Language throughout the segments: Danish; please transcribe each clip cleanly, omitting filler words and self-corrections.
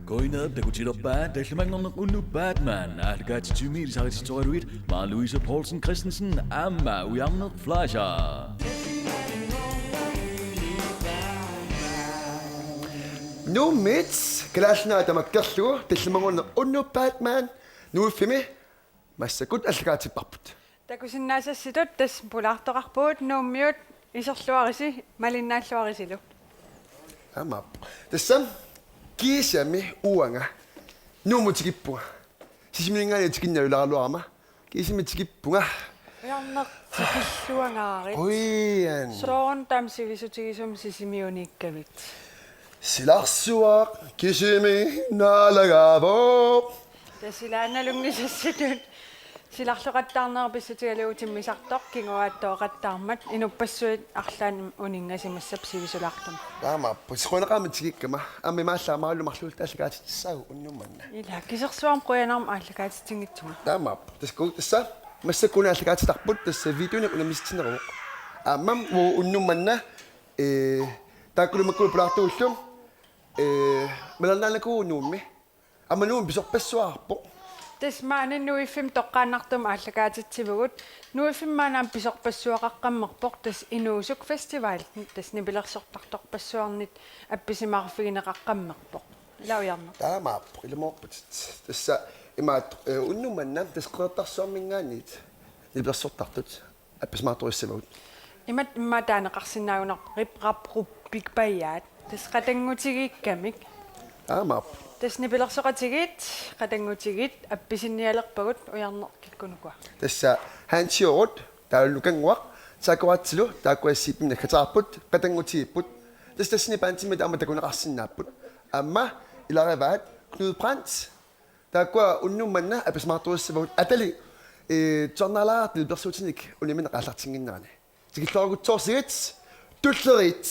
Koinab Tallimanngorneq Unnuppaat Man, aallakaatitassiaq saritsitoruit, Louise Poulsen Christensen, Amma Ujamnet Fleischer. Nu mit Kalaallit tamakkerlugu Tallimanngorneq Unnuppaat Man, nu fimi massakut aallakaatitapput. Takusinnaassassitut tas pulartoqarpuut nuummiut iserluarisi malinnaalluarisilu. Amma. Tassam kiisami uanga. Nuumutikippunga. Sisimingaani tikinnalulaarluarama. Kiisami tikippunga. Ujarnertikilluangaarit. Oian. Soon tamsivisutigisum sisimiuniikkavit. Silarsuaq kisimi naalagaavo. Tasilaannalungisassitut silarluqattaarnerpissutigaluutimmisartoq kinguaаттooqattaarmat inuppassuit arlaan uningasimassap sivisulartum. Amma. Pusqoneqaama tikikkama. Ammi maallaamaallumarluul taallakaatitassaagu unnummanna. Ila kisersuam qoyanarm aallakaatitingitsuga. Amma. Tasku tassa massakuna aallakaatitarput tassa videoliaat unammissitsinerit. Ammam unnummanna taakulumakkulu pulartuullum malernaalaku nuummi. Amma nuum pisorpassuarpo. Tasmaana nuifim toqqaannartum aallakaatitsivugut nuifimmaanaam pisorpassuaqaqqammerpoq tas inuusuk festival tas nipilersortartorpassuarnit appisimarfigineqaqqammerpoq ilaujarner Taamaap ilmoorput tassa imaat unnummanna tasqeertarsuarmingaanit nipilersortartut appismaaturissavugut imat immataaneqarsinaagunar riprapruppikpaiyaat tas qatangutigikkamik taamaap tas nipilersoqatigit qatangutigit appisinnialerpagut ujarner kikkunukua tassa haansiorut taallukanguaq saakuatsilu taakuassiipimna kataarput qatangutigiput tas tassini paantimmat amma takuneqarsinnaapput amma ilarivaat Knud Brandt taakua unnummanna appismaaturissavugut atali journalaart nilpersuutinik unamminertalik tikillorugutsoorsigit tullerit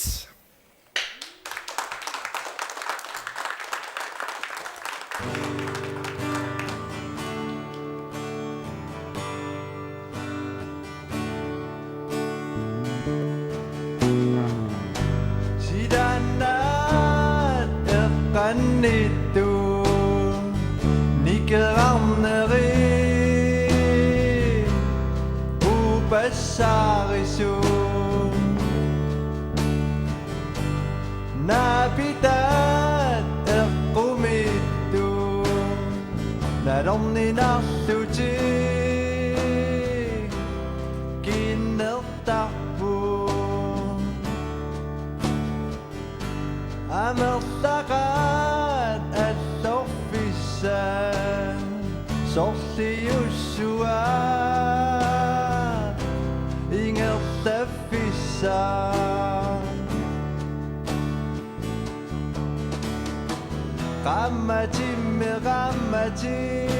Nittu nikerarneri upassarisu napitat eqqumittu narorninarluti kinnertarpu amertaqaat allorfissaan sorliussuaa ingertaffissaan qammatimmi qammatimmi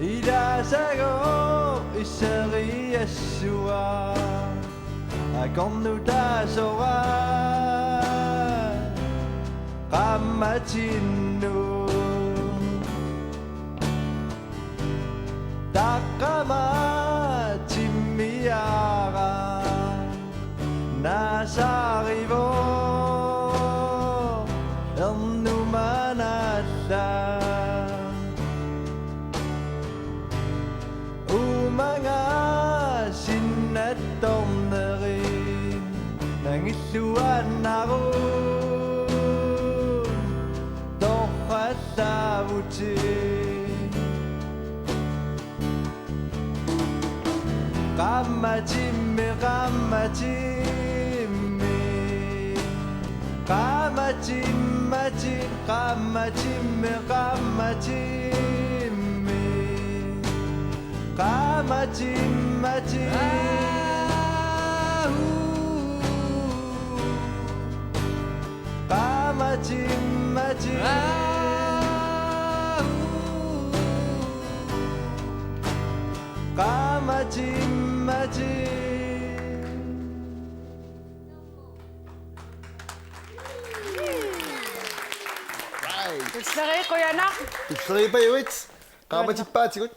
Ilasago iseriassua akornutaasora qammatinnu taqqamatimmiara naasarivo ernumanalla mga sinnattornerin nangilluannaruun torrallavuti qammatimmi qammatimmi Tisseri quyanaq Ipseriipayuit. Qaamatippaatigut.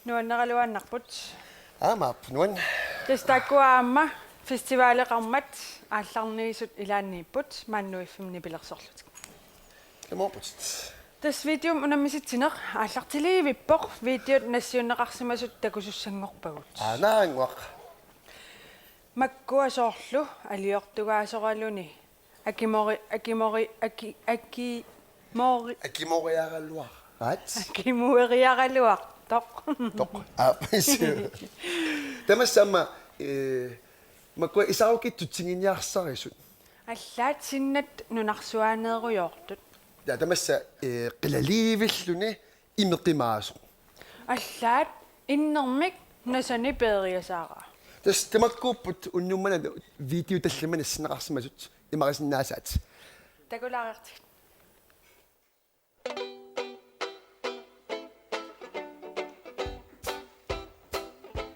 nuanneraluannarput. Maap nuan. Tastakkuaamma festivaaleqarmat aallarniisut ilaanniipput maannuiffim nipilersorlutik. Kamorput. Tas videom unammisitsineq aallartiliivippoq videot nassiunneqarsimasut takusussangorpagut. Naanguaq. Makkuasoorlu aliortugaasoraluni Akimoriaralluaq. Rat. akimueriaraluaq toq. Toq. Tamassamma makku isaukittutinginniarsarisut. Allaat sinnat nunarsuaaneerujoortut. Ja tamassa qilaliivilluni imeqimaaso. Allaat innermik nasani peeriasaara. Tas tamakkuupput unnummana video tallamana sinneqarsimasut imarisinnaasat. Takulaariartik.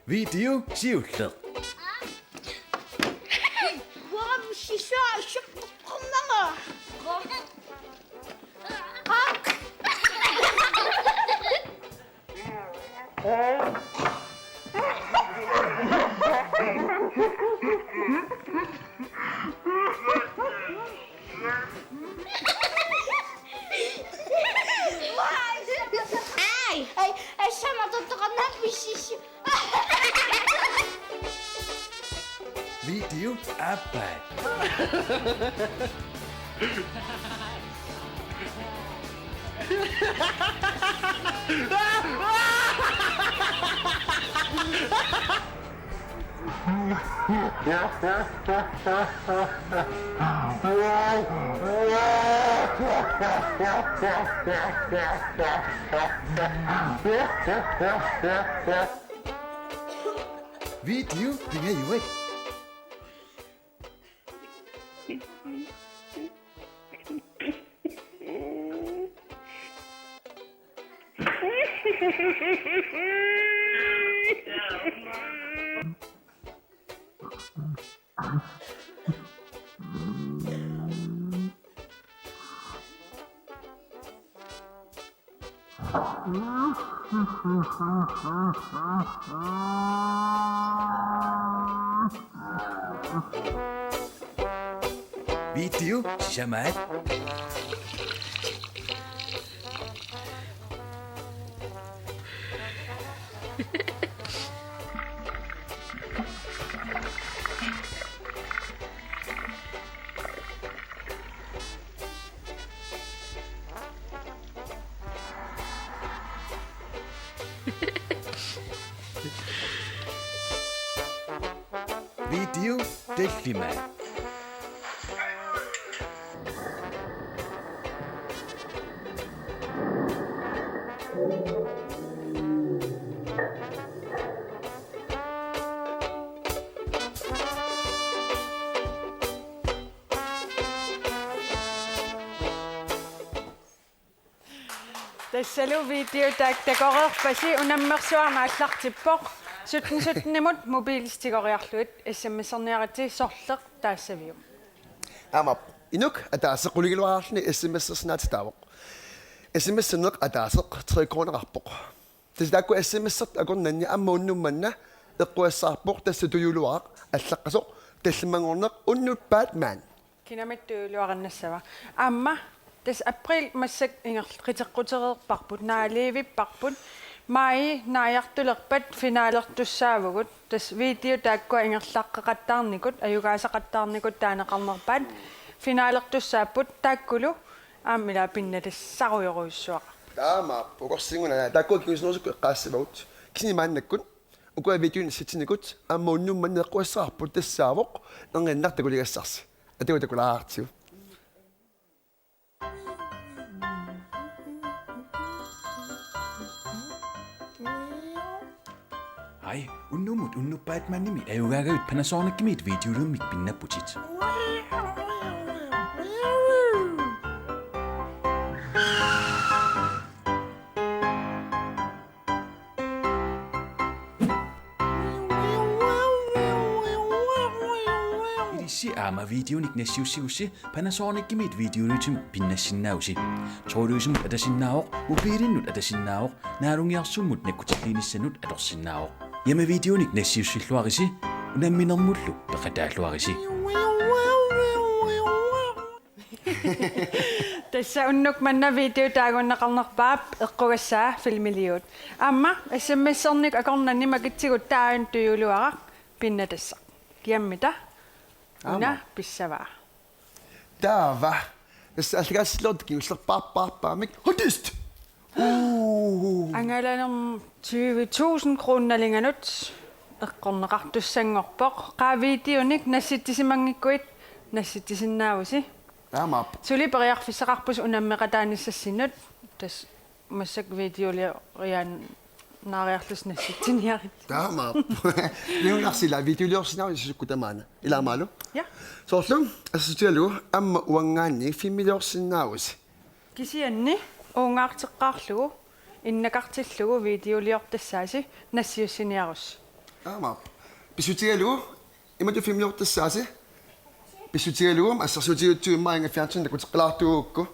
Video siulleq. Warum ich komm Mama. Ej, sama to trochę napisz. Video arbejde. Video hænger jo ikke. Video sisamad. Video Tallimann. Tassalu video takoreerpasi unammersuarna allartippoq 17 imut mobilistigoriarluit SMS-erniarati sorleq taassavium. Amap inuk ataasequligiluararni SMS-ernaatitaavoq. SMS-erneq ataaseq 3 kronerarpoq. Tasdaakku SMS-ert akornanni ammuunnummanna eqquassarpoq tassatuyuluaraq allaqqasoq Tallimanngorneq Unnuppaat Man. Kinamittuuluarannassava amma tas april massak ingerriteqqutereerparput naaliivipparput mai naajartulerpat finaalertussaavugut tas video taakkua ingerlaqqeqattaarnikut ajugaasaqattaarnikut taaneqarnerpaat finaalertussaapput taakkulu aammila pinnatassarujoruyussuaqa Taama ukorsingunana taakku kiusnorsukku eqqaassavagut kisnimaannakkut ukua videon sitinikut ammuunnummanna eqquassarput tassaavoq nernginnartakuligassarsi atakulaartiu. Ai, unnuppaat man nimi ayugaagavit Panasonicimit videolummik pinnapputit. Idissi aama videonik nassiussiussi Panasonicimit videolutum pinnassinausi. Trooluisum atasinnaavoq mobiilinnut atasinnaavoq naalungiarsummut nakkutilliinissanut atorsinnaavoq. Hjemmevideonik nassiussilluarisi unamminermullu peqataalluarisi. Tässä unnuk manna video taagunnaqarnerpaap eqqugassaa filmiliut. Amma SMS-ernik akornanni makitsigut taaun tuyuluaraq pinnatassa. Kiammita una pissavaa. Taava. Tässä alligaassillertik uslerpaarpaarpaamik hutist. Angalanum 20.000 kronalinganut eqqorneqartussangorpoq qaa videonik nassittisimangikkuit nassittisinnaausi. Taamap. Suli periarfissaqarpus unammiqataanissassinut tas massak videoliaan naariarlus nassitsiniarit. Taamap. Niungarsila videoliorsinau sisukkutamaana. Ilaamaalu. Ja. Soorlum assutialu amma uangaanni familiersinaus. Kisianni uungaarteqqaarlugu innaqartillugu videoliortassaasi nassiussiniarus. Taamap. Pisutialu imatu familierstassaasi. Pisutialu assasutiuttuimma inga fjernsin takutseqqalaartuukku.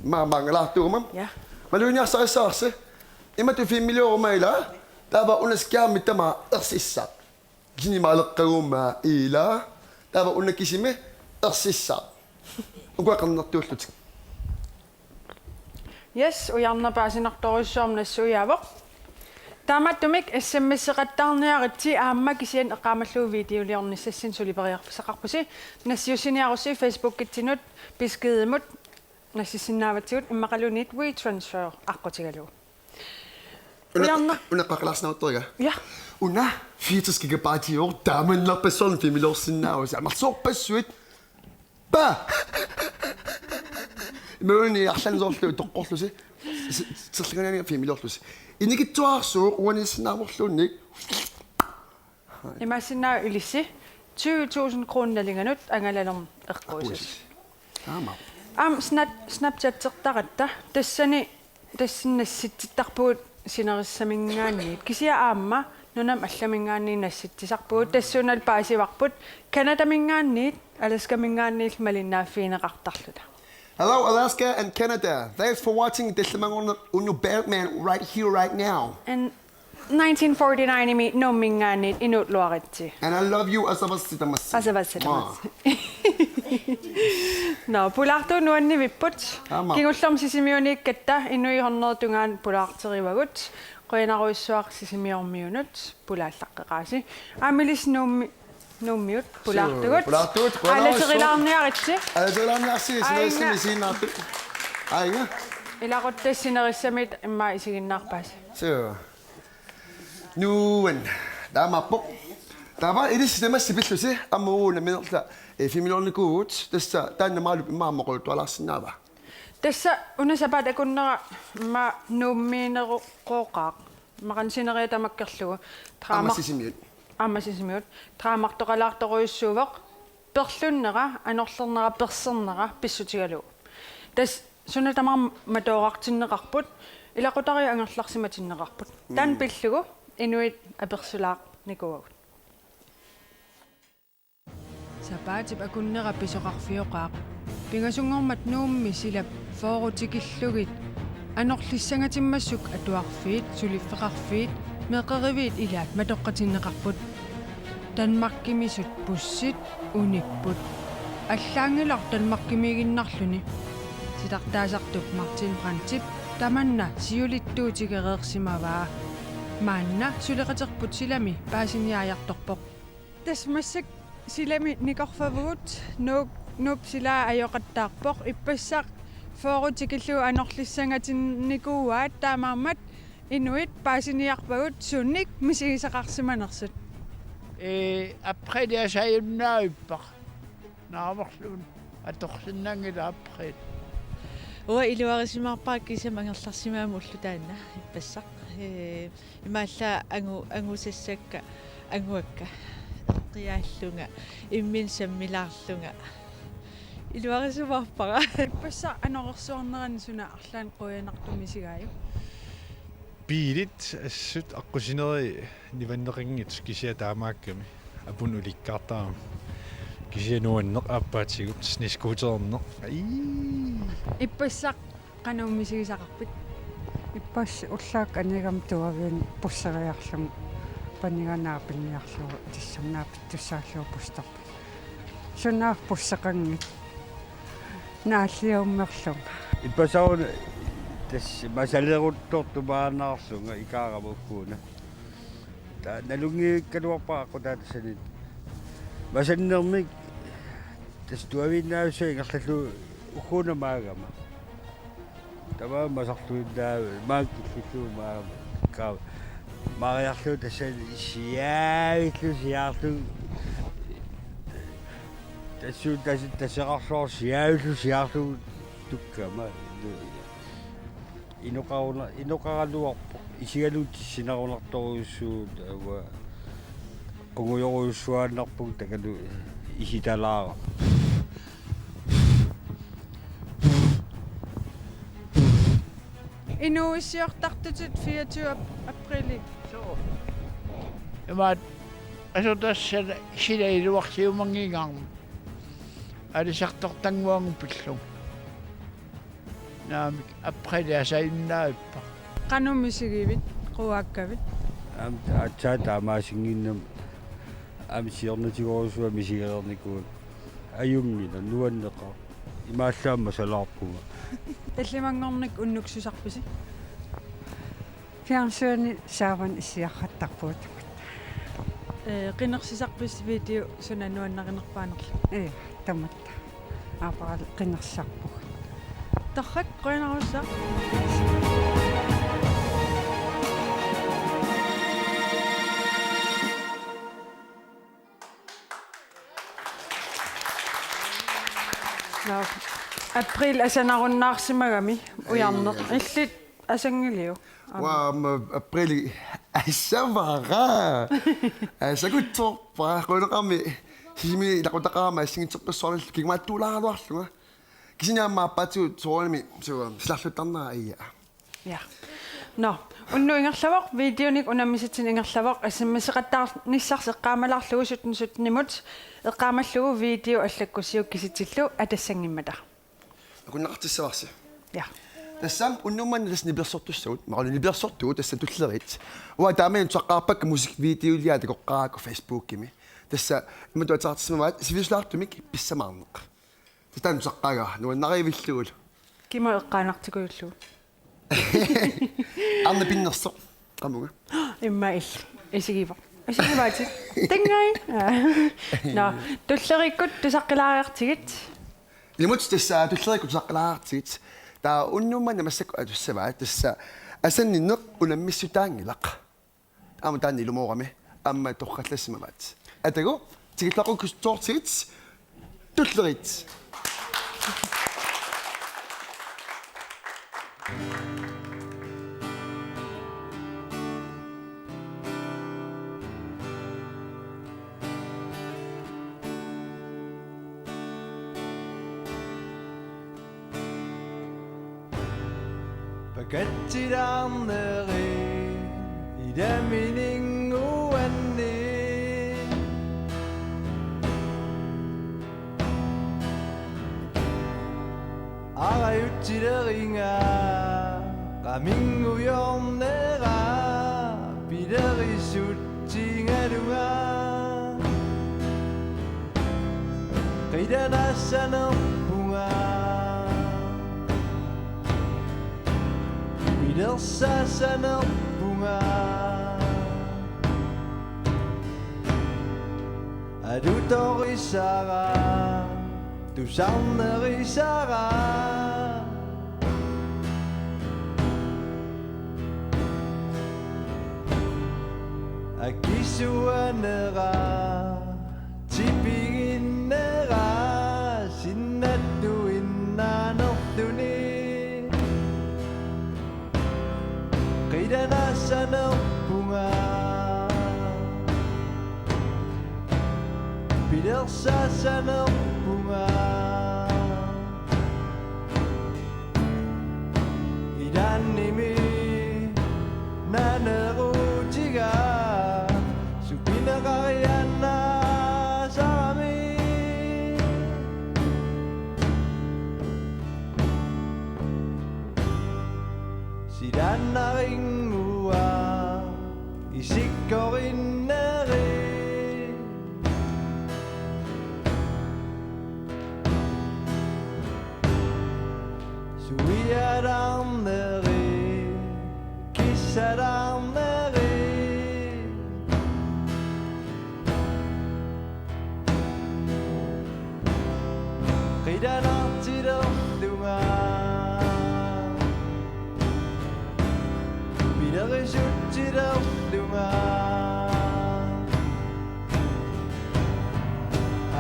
Maangalaartuumam. Ja. Maluuniarsarissaarse. Imatu familierumaila taava unaskiaamittama ersissa. Kinimaaleqqaguumma ila taava unakisime ersissa. Uqaqarnertuullutik. Yes, ujarnapaasinartorissuam nassuiaavoq. Taamattumik SMS-eqattaarniaritsi aamma kisian eqaamalluu videoliornissassin suliperiarfisaqarpusi nassiussiniarusi Facebook-itsinut piskeedimut nassissinnaavatigut immaqalunit WeTransfer aqqutigalu. Unaqqaqalaarsinautoriga. Ja. Una 80 gigabyte i år daamenlerperson familiersinaus. Amarsorpassuit. Ba. Møni arlansorlu toqqorlusi. Serlaganani familieorlusi. Inigittuarsuuq uanissinnaamorluunnik. Imassinaa ylissi 20.000 kronalinganut angalalum eqquusus. Taamap. Snapchat-sertaqatta tassinnassitsittarpuut sinerissamingaanniit kisia aamma nunam allamingaanni nassitsisarpuut tassuunal paasivarput Kanadamingaanniit Alaskamingaanniil malinnaaffiineqartarluta. Hello, Alaska and Canada. Thanks for watching Tallimanngorneq Unnuppaat Man right here, right now. And 1949 imi nommingaanniit inuutluaritsi. And I love you asavassitamassi. Asavassitamassi. No, pulartu nuanni vipput. Kingullam sisimiuniikkatta inuihornertungaan pulaarterivagut. Qoinaruissuaq sisimiormiunut pulaallaqqeqaasi. Aamilis nummiut pulaartugut. Pulaartugut. Alaterilaarniaritsi. Alaterilaarniarsi isiginnaartut. Ainga. Ilaqutariinnut imma isiginnaarpaasi. So. Nuan. Taamappoq. Taava idis namasipillusi ammuuna minerla familieornikuut tassa taannamaalup immaammoqultualaarsinnaava. Tässä unasapat akunnera ma nummineruqqooqaaq maqansineriatamakkerlugu Ammassisimiut. Ammassisimiut traamartoqalaartoruissuuveq perlunnera anorlernera persernera pissutigalu. Tas sunatamar matooqartinneqarput ilaqutari angerlarsimatinneqarput. Tan pillugu inuit apersulaaq nikuagut. Sapaatip akunnera pisoqarfioqaaq pingasungormat nuummi silap foorutikillugit anorlissangatimmassuk atuarfiit suliffeqarfiit meeqeriviit ilaat matoqqatinneqarput tanmarkimisut pussit unipput аллаангилар талмаркимигиннарлүни ситартаасартуп мартин прантип таманна сиулиттуутигереерсимаваа маанна сулеқатерпут силами паасиниаярторпоқ тасмассак силами никорфавгут нуп сила аёқаттаарпоқ иппассақ фоорутикиллу анерлиссангатинникууаат таамаамат инуит паасиниарпагут сунник мисигисақарсиманерсут après det asajunnaippa naavorlun atorsinnangila après уа илуарисимаарпаак кисамангерларсимаамуллу таанна иппассақ имаалла ангусассакка ангуакка qiaallunga immin sammilaarlunga iluarisuvarpara пасса анорерсуарнерани суна арлаан қуянартумисигааю biilit assut aqusineri nivanneqinngit kisia taamaakami apun ulikkaartaam kisia nuanneq aappaatsigut sniskuuterneq иппассақ канауммисигисақарпит иппасс уллаак анигам туавиун пуссериарлун паниганаапинниарлугу тассарнаапит туссааллуу пустарпа сунаах пуссеқангит нааллиуммерлун иппасаун тас масалеруттортумаанаарсунга икаарамуккуна та налунгииккалуарпааққу таатасанит масаннермик тас туавиннаавсаа ингерллу ухуна маагама тава масарлуиннаа мааккиллуу маама каа мариарлу тасан сиааллу тасеқарсоор сиааллу туккама инуқаралуарпо исигалуутиссинарунарторуйуссуут ава пугуйоруйуссуааннарпуг такалу иситалаара инуиссиортартутит 24 априли Imaat asutassa silailuarsiumangingаарma alisartortanguangu pillung naamik appriliasainnaaippa qanummisigivit quaakkavit am atsaata amaasingginnam am siornatigorusua misigerernikuun ajungina nuanneqa imaallaamma salaarpuga Tallimanngorneq unnuksusarpisi фиарсуани сааван иссиарраттарпуут qinnersisarpis video sunannuannaqinерпаанерла таматта аапарал qinnersarpug таррак qoyanarussa април асанаруннаарсимагами уярнеқ иллит асангилиу априли ассавара асагутторпа qulaqarmi сими илақутақарама ассигитсерпассуарнал кигмааттуулааруарлуга кисинаамааппаатигут соорними суга сларлуттарнера ия я но унну ингерлавоқ видеоник унаммиситсин ингерлавоқ ассаммисеқаттаар ниссарсеққаамалаарлугу сутнimut эққаамаллугу видео аллаккусиук киситсиллу атассангиммата акуннақартиссаварси я тассам уннумман лас ниберсортуссагут мақалу ниберсортугу тасса туллерит уа таамин саққарпакка musik videoliaat коққааку фейсбуккими тасса иматуатаартисмаваат сивислаартумик писсамаарнеқ татан саққаага нуаннаривиллугул кима эққаанартикуйуллу арна пиннерсо qamуга имма исигива исигиваати тэнгай на туллериккут тусаққилаариартигит имут тасса туллериккут тусаққилаариартигит таа уннумман намассакку атуссаваа тасса асанниннеқ унаммиссутаангилақ аама таани илумоорами амма торхаллассимаваат атаго тигиллақуккустуортигит туллерит Kattiranneri I dammininguanni Arayuttileringa Ramingujornera Piderisuttingalunga Qidanassanerpunga Pidersasanerpunga Adutorisara Tusannerisara Akisuanera Tipiginnera Sinnattuinnanertuni Qidanassa bersasana bunga idanimi nanerutiga supinakariana sa amin sidan na ring mua isiginnaartut suiadarnerit kissadarnerit qidanartilerlunga pilerisuttilerlunga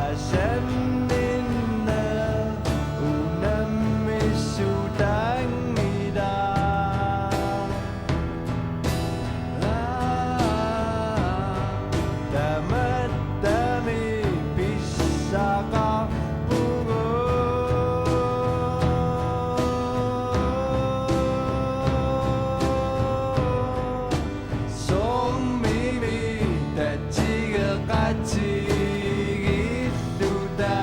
asamminna unammisitsiterit tamattami pissaqarpugu sommimi tatsigeqatigilluta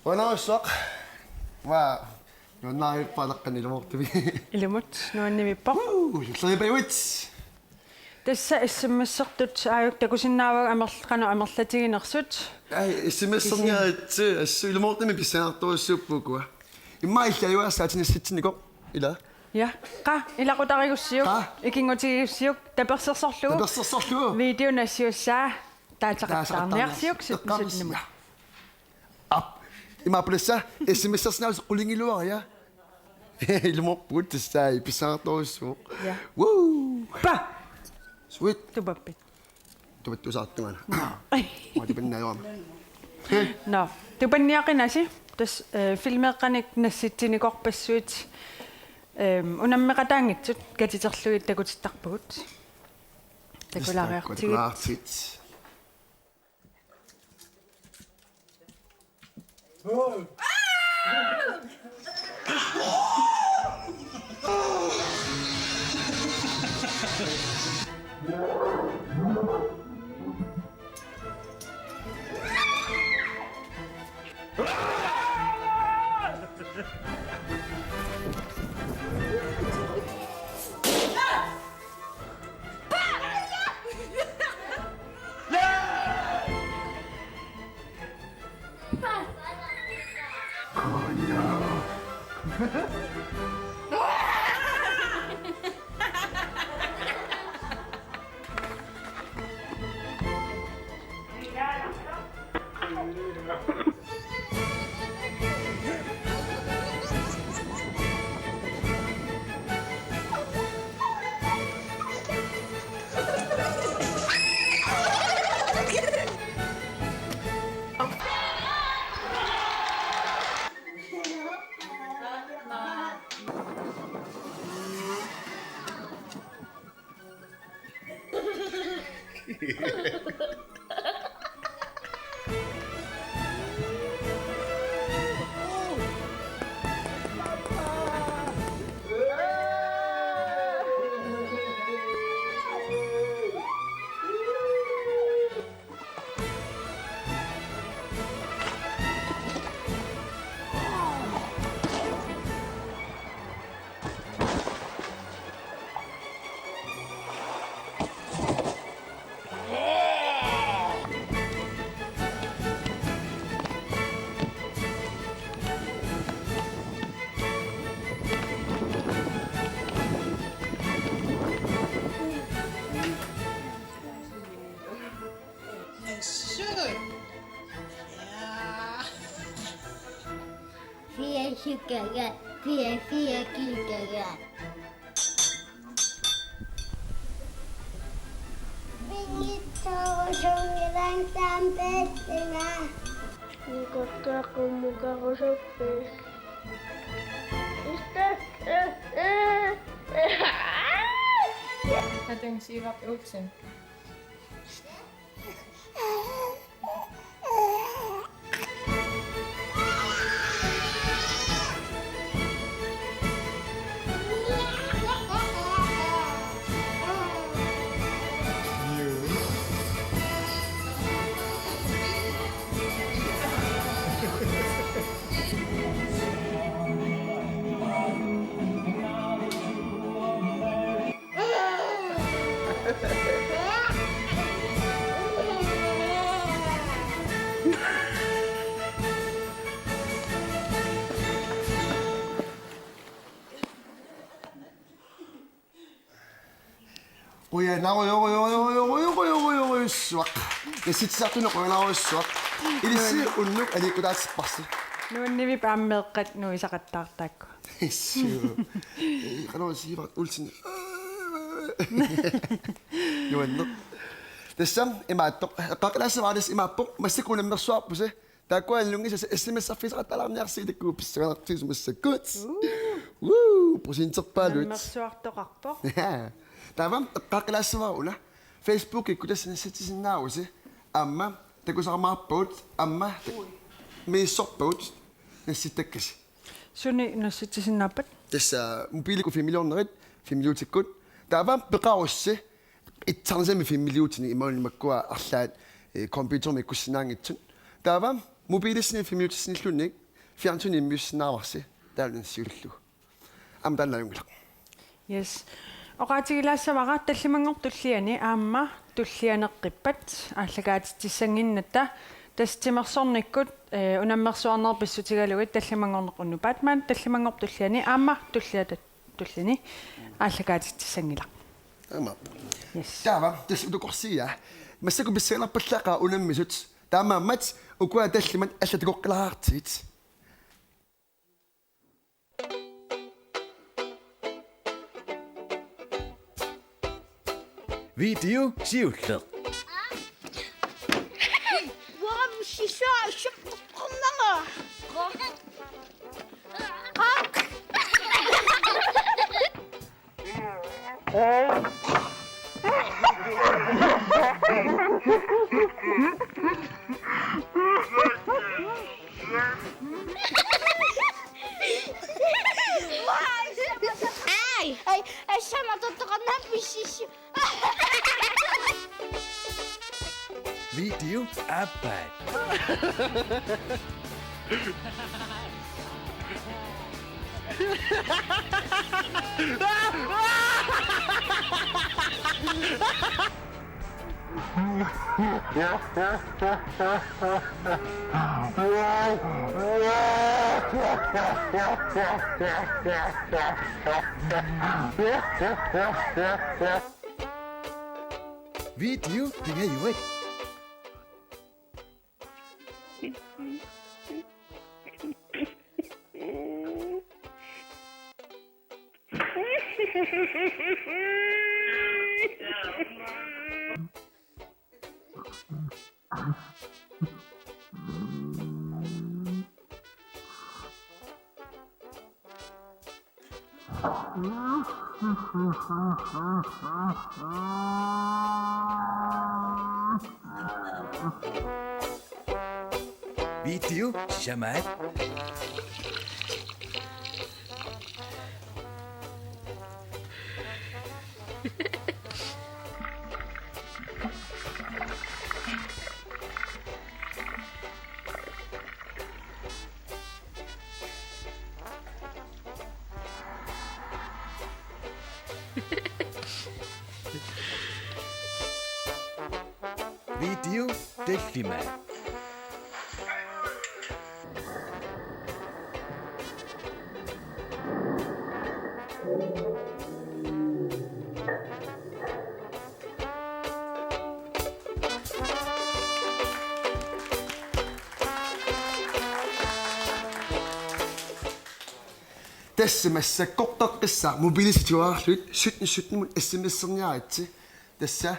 Wanausaq. Wa yonnaayip palaqqanilumortumi. Ilumut nuannimippa. Llaibayuit. Tassa issimmassertut aayuk takusinnaavaga amerqanu amerlatiginersut. Ai SMS-erniaat assuilumortumi pissanartuussuuppukua. Immaillayua saatinisitsiniko ila. Ja, qa ilaqutariigussiuk Qa? ikingutigiussiuk tapersersorlugu Tapersersorlugu. videonassiussaa taataqartaarniarsiuk sutnimu. Imapulissa SMS-erniaus qulingiluaria. Ilumorput tassai pissanartuussuuq. Ja. Woo! Pa Sweet. tupappit. Tubattusaartungana. Ma tipannajuama. No, tupanniaqinasi tas filmeeqqanik nassitsinikorpassuit unammiqataangitsut katiterluit takutittarpugut. Takulaariartigit. Takulaartigit. Sugar, fire, sugar. Songirang sampai tengah. Nikota kumuka kosopes. Natin sirap utsen. Oja, nou, zwak. Je ziet dat toen nog nou zwak. Het is onnoeg en ik moet dat passen. Nu nivi pammeqqat nuisaqattaartaakku. Zo. Ik ga nou eens hier wat ultien. Nu dus dan, kakelassen waren dus in mijn pop, maar ze konden meer zwak, dus daar kwam jongens, ze met safis gaat al naar de koop, ze gaan natuurlijk met ze goed. Woe, precies op pad. Meer zwart toqarpoq. Ja. Daarom kakelassen waren, Facebook ik dus een citizen nou, ze. Amma, dat was allemaal poot, amma, mee soppoot, en zit ik. Sunni no citizennapat. Dus mobiel ik 4 miljoen red, 4 miljoen sekund. Daarom bekauws ze. Ik kan ze met 4 miljoen in iemand met qua altijd computer met kusinang itun. Daarom mobiel is niet 4 miljoen niet lunik. 24 miljoen nou ze. Daar is zullen. Am dan lang. Yes. Oqaatigilassavaqa tallimangortulliani aamma tullianeqqippat aallakaatittissanginnatta tastimersornikkut unammersuarnerpissutigaluit Tallimanngorneq Unnuppaat Man tallimangortulliani aamma tullini aallakaatitissangila. Amma. Yes. Daarom dus de korsia. Maar ze kunnen zelf paslaqa unammisut. Daarom mat ook wat talliman als het ook klaar zit. Video siullaq. Waarom is Ai, sama totokan nammisitsinerit. Videoliaat. Video pingayway. Video siya Video Tallimann. tässä mässä kokkakkissa mobiilisituaarlut 17 mun SMS-serniaritsi tässä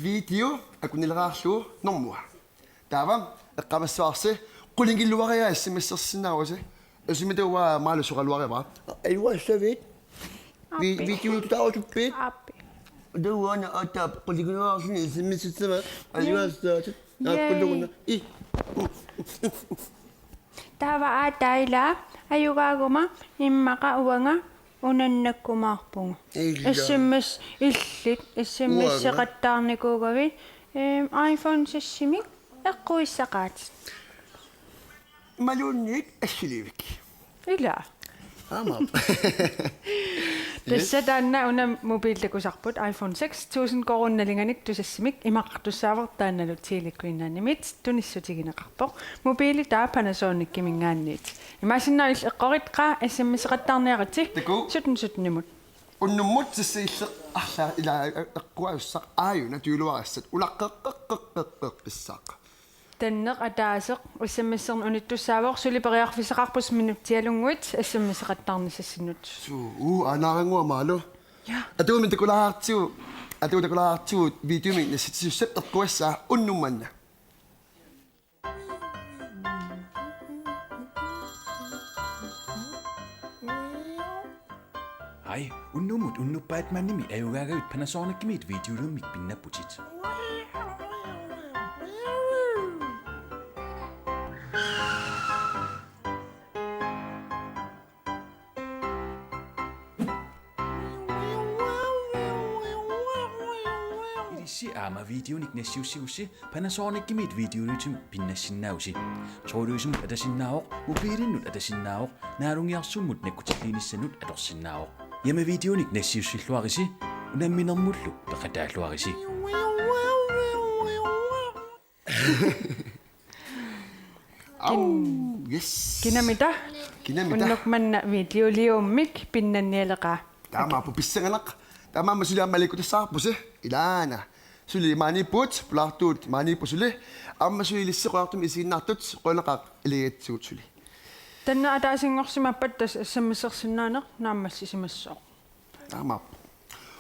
video akunileraarlu normua tava eqqamassaarsi qulingilluaria SMS-sersinnaawase asumituwa maalusuqaluariva aywa savit video tautupit Appi. duwana atap qulingilluarlu SMS-sema aywa saat aqulluguna I Tava ataila ayugaaguma immaqa uanga unannakkumaarpunga. SMS illit SMS seqattaarnikuugavi iPhone sissimik eqquissaqaat. malunnik assilivik Ila. ama Tässä tänne on mobiilikusarput iPhone 6 1000 korunnalinganik tusassimik imaqtussaavart tiilikkuinnaanni mit tunissutigineqarpoq mobiili taa Panasonic kimingaanniit imasinna eqqoritqa SMS-qattaarniarati 17 unnummut sisseilleq arla ila eqquaussaq aayuna tuuluarassat ulaqqeqqeqqeqqissaaq Tanneq ataaseq SMS-ern unittussaavor suliperiarfiseqarpus minuttialunguit SMS-qattaarnisassinut. anaarangua maalu Ja. atuumin takulaartiu videomin nasitsussap eqquassaa unnummanna Ai, Unnuppaat Man nimi ayugaagavit Panasonic videolum mikpinnaputit. Idisi ama videonik nassiussiussi Panasonic videolutum pinnassinausi. Troiluisumut atasinnaavoq mobiilinnut atasinnaavoq naalungiarsummut nakkutilliinissanut atorsinnaavoq. Hjemmevideonik nassiussilluarisi unamminerluk peqataalluarisi. yes Kinamita unnukmanna videoliummik pinnannialeqa. taamaapu pissanganaq taamaamma suliammalikutissaarpusi ilaana suli maaniput pulartuut maanipu suli amma sulilisseqoartum isiginnaartut qoneqaq iligatsuut suli Tanna ataasingorsimappat tas SMS-ersinnaaneq naammassisimassooq. taamaappu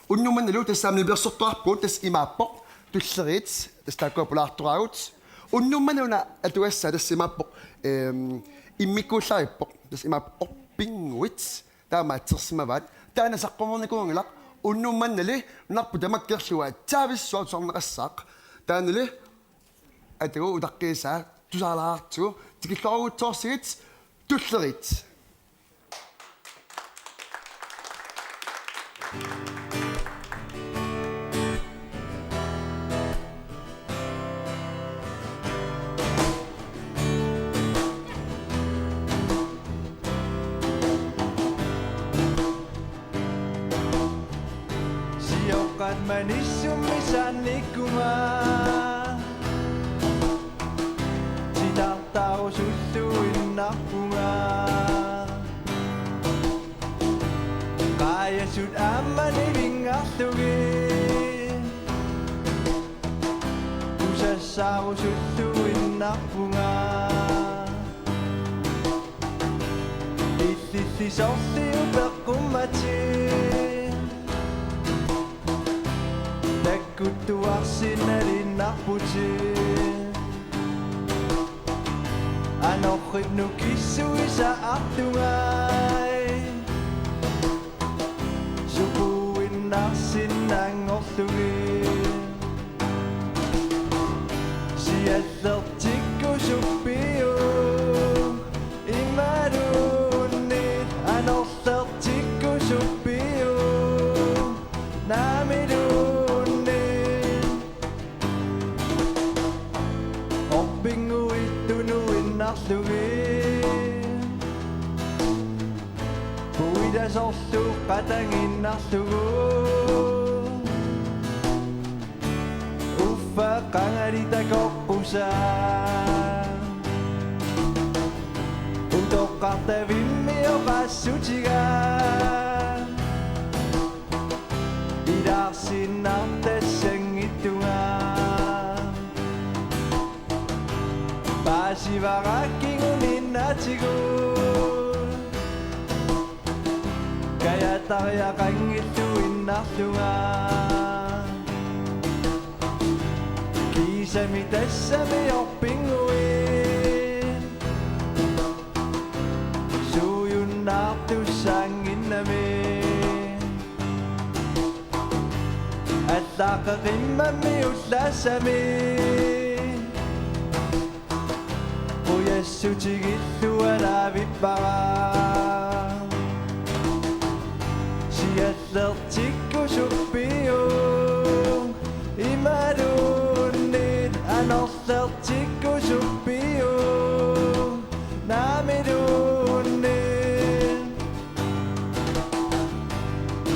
unnummannalu tassaamnipersortuarpuut tas imaappoq tullerit tas taakua pularturaagut unnummanuna atuassa tassimappoq immikkuullarippoq tas imaappoq pinguit taamaatsersimavaat taana saqqumornikuungilaq unnummannali narpu tamakkerlua taavissuat sorneqassaaq taanali atagu utaqqiisaa tusaalaartugu tikillorugutsoorsigit tullerit Sijokat man issumisannikumaa. Sitä tausultuin nappumaa. Kaajasut ammani vingartukin. Kusessa usultuin nappumaa. Ittitti sorti upekkummatiin. Takkutuarsinalin narputin. Anoqit nukissuisa artungai. Supuin narsinnangorlugin. Siallertikku suppiu. Imadunnit anorlertikku suppiu. Namidunnit. Oppinguittunuin narlugin. Puidasorlu qatanginnarlugu. Uffa qangarita kokkusaa. Utoqqarta vimmioqassutigaa. Idarsinnartassangittungaa. Paasivarakkinguninnatigu. Aqtariaqangilluinnarlunga Kiisami tassami orpinguin Suuyunnaartussaanginnami Allaqeqimmami ullaasami Uyassutigilualaavippaqa Siallertikku suppiu Imaluunnit anorlertikku suppiu Naamiluunnit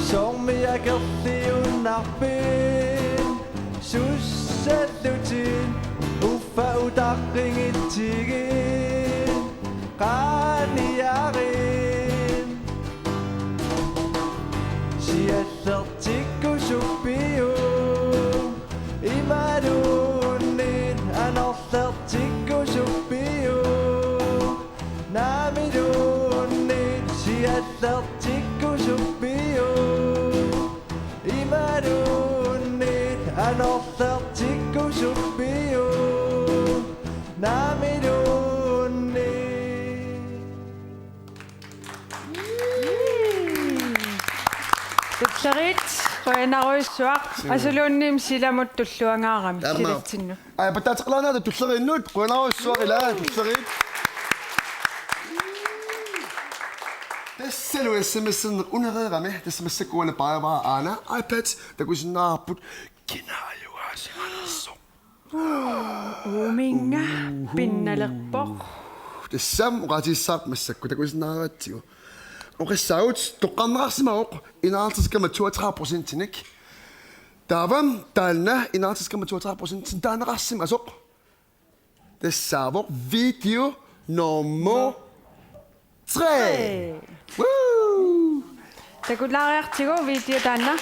Sormiakerliunnarpin Sussallutin Uffa utarringittigin Qaaniarin Siallertikku suppiu Imaluunnit anorlertikku suppiu Naamiluunnit Siallertikku suppiu Imaluunnit anorlertikku suppiu Tutlarit qoyanaruissuaq asuluunniim silamut tulluangaarami silatsinnu. Ai patataqqalaanaata tulleriinnut qoyanaruissuaqilaa tullerit. Tassalu SMS-en unereerami tassamassakuana paavaa aana iPad takusinnaarput kinaajuaasimannerso. Uminga pinnalerpoq. Tassam uqatissaaq massakku takusinnaaraatigu. Uqissaut toqqarnerarsimaoq 51,32% nik. Tavam taanna 51,32% taaneqarsimasoq. Tassaavoq video nummer 3. Woo! Takulaariartigu video taanna.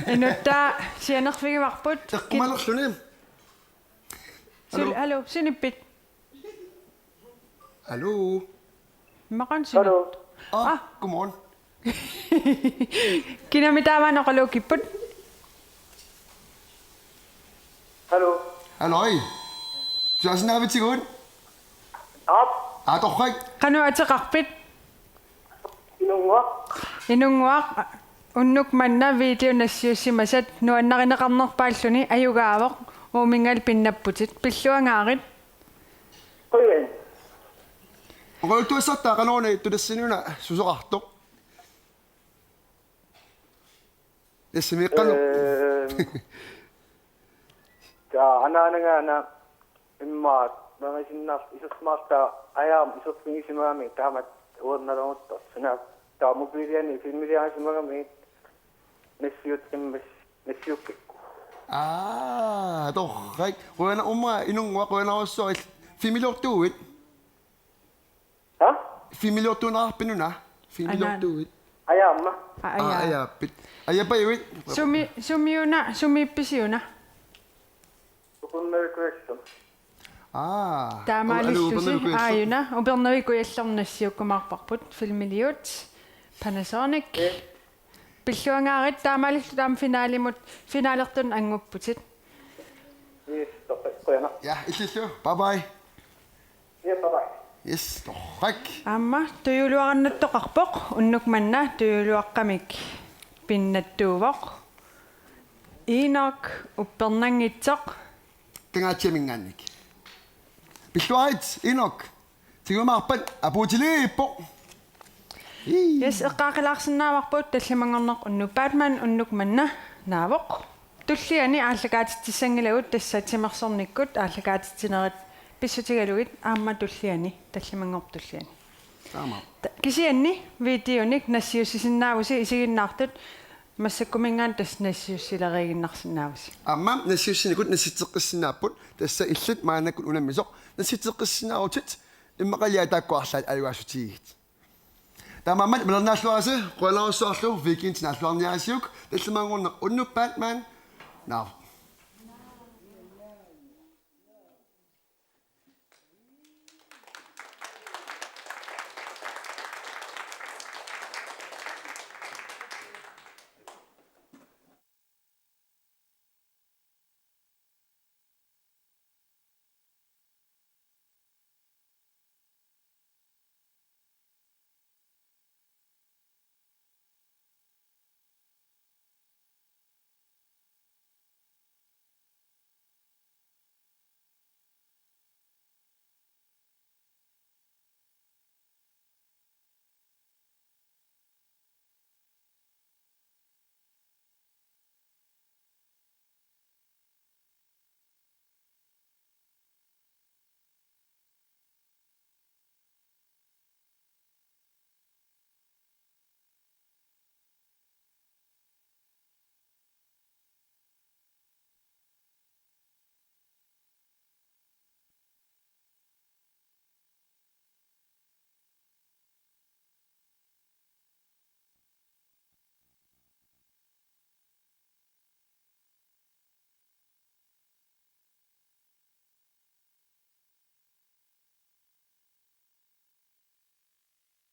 Nunaata sianerfigimarput. Teqqumalerluni. Hallo, sinippit. Hallo. Maqan sinut. Hallo. Godmorgen. Kinamitaavaanoqaluukipput. Hallo. Halløj. Tuasinnaavitigun. Torqak. Qanu ateqarpit. Inunguaq. Unnuk manna video nassiussimasat nuannarineqarnerpaalluni ayugaavoq uumingal pinnapputit pilluangaarit. Qoyen. Oqultuassartaa qanuuni tulassinuna susoqartoq. Yassimiiqqanu. Anaananga immaat mangisinnaq isusmaarta ayaam isusmingisimaami taamat uernalorutta sina taamubiliani filmilianisimagami nassiukkikku. Torqak. Qoyana umma inungua qoyanarussua familiortuuit. Ha? Familiortuunarpinuna. Familiortuuit. Ayaamma. Ayaapit. Ayapayuit. Sumiippisiuna. Konkurrencer. Taamaalillusi aayuna upernavikuyallernassiukkumaarparput filmiliut Panasonic pilluangaarit taamaalillu taam finaalertun angupputit. Yes, qoyana. Ja, illu. Bye bye. Ja, bye bye. Yes, torqak. Amma tuyuluarannattoqarpoq unnuk manna tuyuluaqqamik pinnattuuvoq iinak uppernangitsoq Tangaatiamingaannik. Pilluarit inok. Tigumaarpat apuutiliippo. Yes, eqqaaqilaarsinnaamarput Tallimanngorneq Unnuppaat Man unnuk manna naavoq tulliani aallakaatittissangilagut tassatimersornikkut aallakaatittinerit pissutigalugit aamma tulliani Tallimanngortulliani. Taama. Kisianni videonik nassiussisinnaavus isiginnaartut массаккумингаан тас нассиуссилеригиннарсинаавис Amma nassiussinakut nassitteqqissinnaaput tassa illut maanakut unammisoq nassitteqqissinnaarutит иммақалиатааккуарлаат алуаасутигит тамаммат малернааллуараси қуалерусуарлу викинт нааллуарниарисиук Tallimanngorneq Unnuppaat Man наа